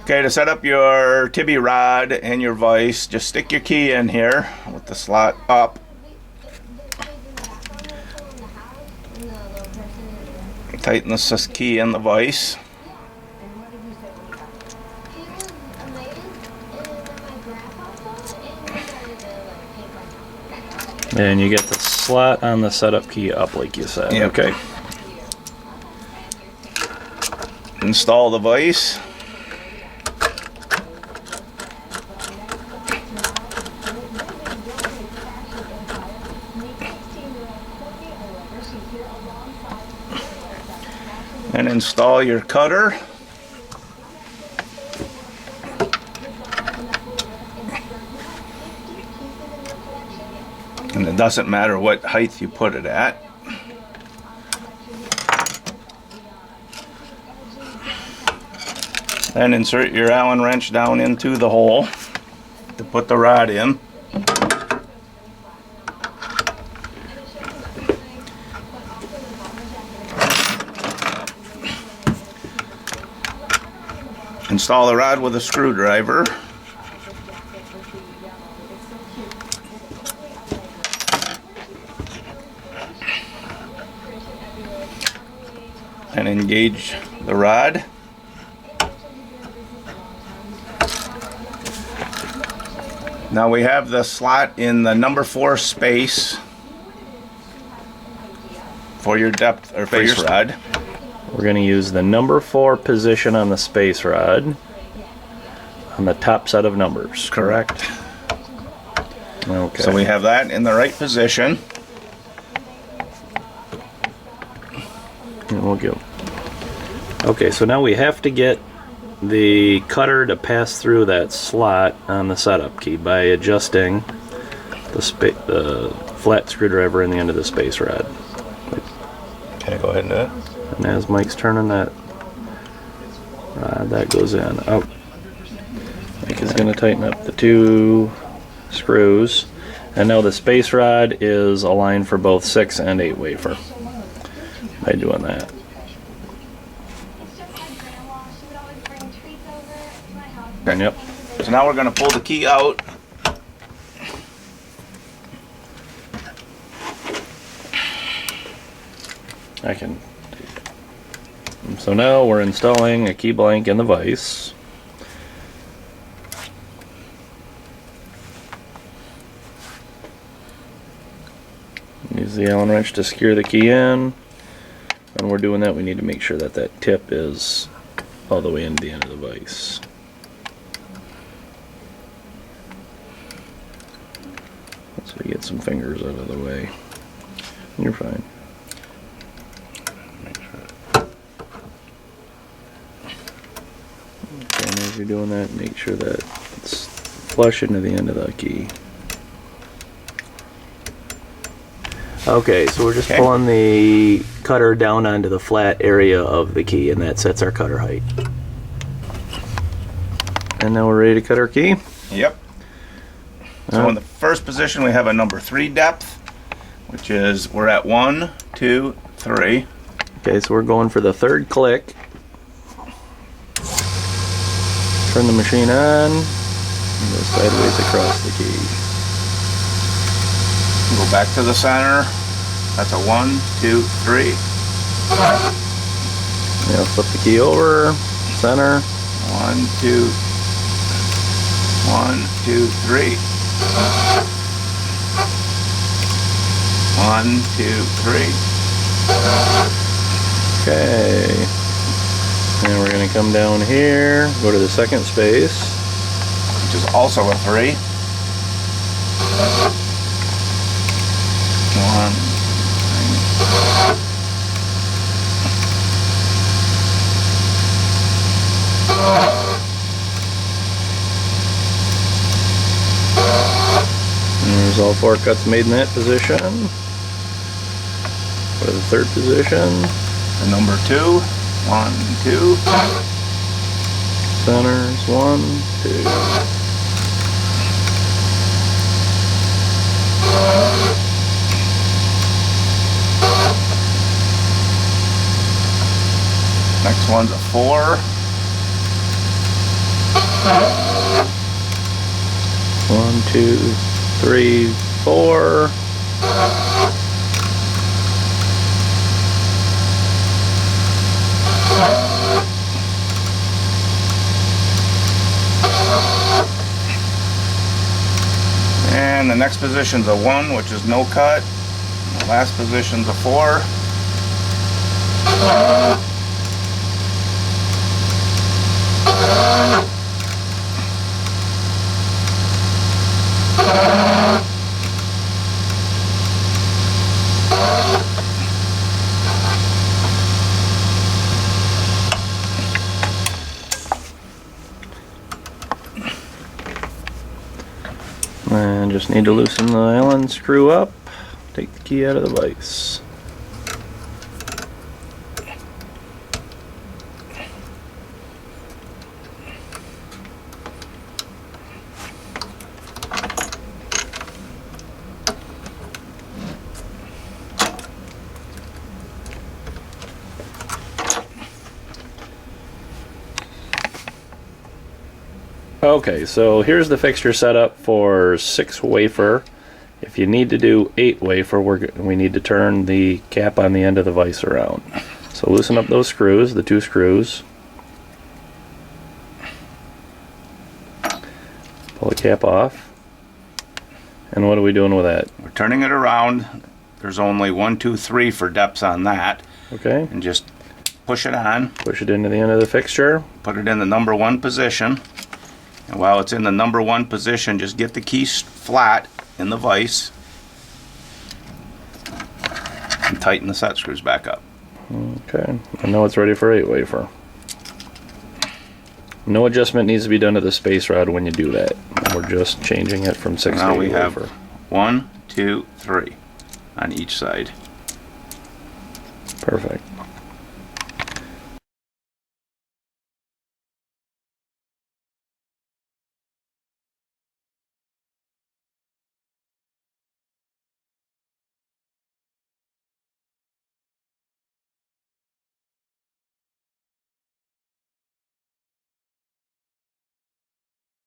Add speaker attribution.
Speaker 1: Okay, to set up your Tibbe rod and your vise, just stick your key in here with the slot up. Tighten this key in the vise.
Speaker 2: And you get the slot on the setup key up like you said.
Speaker 1: Yep.
Speaker 2: Okay.
Speaker 1: Install the vise. And install your cutter. And it doesn't matter what height you put it at. Then insert your Allen wrench down into the hole to put the rod in. Install the rod with a screwdriver. And engage the rod. Now we have the slot in the number 4 space for your depth or face rod.
Speaker 2: We're going to use the number 4 position on the space rod on the top set of numbers, correct? Okay.
Speaker 1: So we have that in the right position.
Speaker 2: And we'll go. Okay, so now we have to get the cutter to pass through that slot on the setup key by adjusting the flat screwdriver in the end of the space rod.
Speaker 1: Okay, go ahead and do it.
Speaker 2: And as Mike's turning that rod, that goes in. Oh, Mike is going to tighten up the 2 screws. And now the space rod is aligned for both 6 and 8 wafer by doing that.
Speaker 1: Okay.
Speaker 2: Yep.
Speaker 1: So now we're going to pull the key out.
Speaker 2: So now we're installing a key blank in the vise. Use the Allen wrench to secure the key in. When we're doing that, we need to make sure that that tip is all the way into the end of the vise. So we get some fingers out of the way. You're fine. Okay, and as you're doing that, make sure that it's flush into the end of the key. Okay, so we're just pulling the cutter down onto the flat area of the key, and that sets our cutter height. And now we're ready to cut our key?
Speaker 1: Yep. So in the first position we have a number 3 depth, which is, we're at 1, 2, 3.
Speaker 2: Okay, so we're going for the 3rd click. Turn the machine on, and go sideways across the key.
Speaker 1: Go back to the center. That's a 1, 2, 3.
Speaker 2: Now flip the key over, center.
Speaker 1: 1, 2, 1, 2, 3. 1, 2, 3.
Speaker 2: Okay. And we're going to come down here, go to the 2nd space,
Speaker 1: Which is also a 3. 1, 3.
Speaker 2: and there's all 4 cuts made in that position. Go to the 3rd position.
Speaker 1: The number 2. 1, 2.
Speaker 2: Centers, 1, 2.
Speaker 1: Next one's a 4.
Speaker 2: 1, 2, 3, 4.
Speaker 1: And the next position's a 1, which is no cut. The last position's a 4.
Speaker 2: And just need to loosen the Allen screw up, take the key out of the vise. Okay, so here's the fixture setup for 6 wafer. If you need to do 8 wafer, we need to turn the cap on the end of the vise around. So loosen up those screws, the 2 screws. Pull the cap off. And what are we doing with that?
Speaker 1: We're turning it around. There's only 1, 2, 3 for depths on that.
Speaker 2: Okay.
Speaker 1: And just push it on.
Speaker 2: Push it into the end of the fixture.
Speaker 1: Put it in the number 1 position. And while it's in the number 1 position, just get the key flat in the vise and tighten the set screws back up.
Speaker 2: Okay, and now it's ready for 8 wafer. No adjustment needs to be done to the space rod when you do that. We're just changing it from 6 to 8
Speaker 1: Now we have
Speaker 2: wafer.
Speaker 1: 1, 2, 3 on each side.
Speaker 2: Perfect.